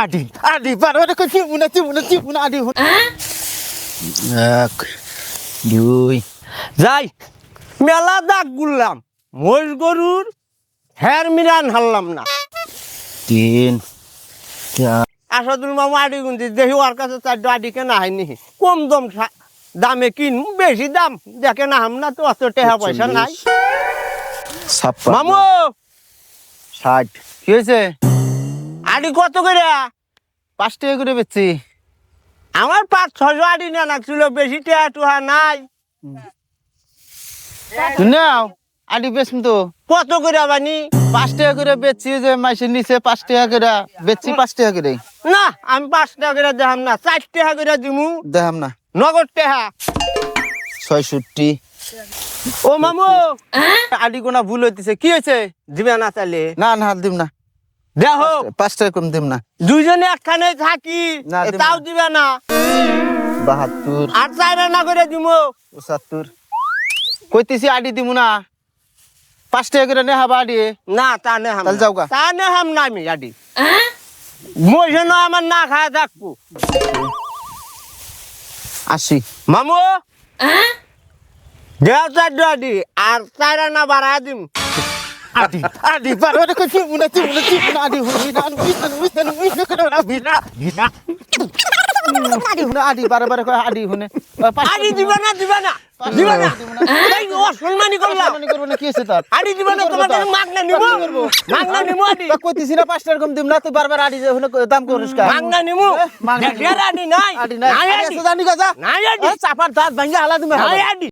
আডি আডি বারবার কই চিমুনা আডি এক দুই যাই মেলা দাগ গুললাম মহিষ গরুর হের মিরান হারলাম না। তিন চার আসাদুল মামা আডি গুনছি দেখি ওর কাছে 4 আডি কেনা হয়নি কম দামে কিন বেশি দাম দেখে না হাম না তো অত টাকা পয়সা নাই। ছাপ্পান্ন মামু 60 কি হয়েছে? আডি কত করে? 5 টাকা করে বেচছি। আমার 500-600 আডি না লাগছিল বেশি টাকা টুহা নাই। নাও আডি বেচম তো কত করে বানি? 5 টাকা করে বেচছি যে মাইসের নিচে 5 টাকা করে বেচছি 5 টাকা করে না আমি 5 টাকা করে দেখাম না 4 টাকা করে দিমু দেখাম না নগদ টাকা। 66 ও মামু আডি কোনা ভুল হইতেছে কি হয়েছে? দিবে না তাহলে না না দিম না দেখো 5 টাকা কম দিম না। দুইজনে একখানে থাকি না, দিব তাও না। দিবে না 72 আর 4 আনা করে দিমু 75 কইতেছি আডি দিমু না 5 টাকা করে নে হাবা আডি না তা নে হাম তাহলে যাও গা। তা নে হাম না আমি আডি মইছে না আমার না খায় থাকবো। 80 মামু দেও 4 আডি আর 4 আনা বাড়ায় দিম। আডি আডি বারবার কই চিমুনা আডি হুনি না বিনা আডি বারবার কই আডি হুনে আডি দিবে না দিবে না এই অসম্মানি করলাম মানে করব না কি আছে তার? আডি দিবে না তোমাদের মাগনা নিমু আডি তা কইতেছি না 5 টাকা কম দিম না তুই বারবার আডি যে হুনে দাম করিস কা? মাগনা নিমু মাগনা দেশের আডি নাই আডি নাই নাই আডি আডি আছে জানি গাজা নাই আডি চাপার দাঁত ভাঙ্গা হালা তুমি নাই আডি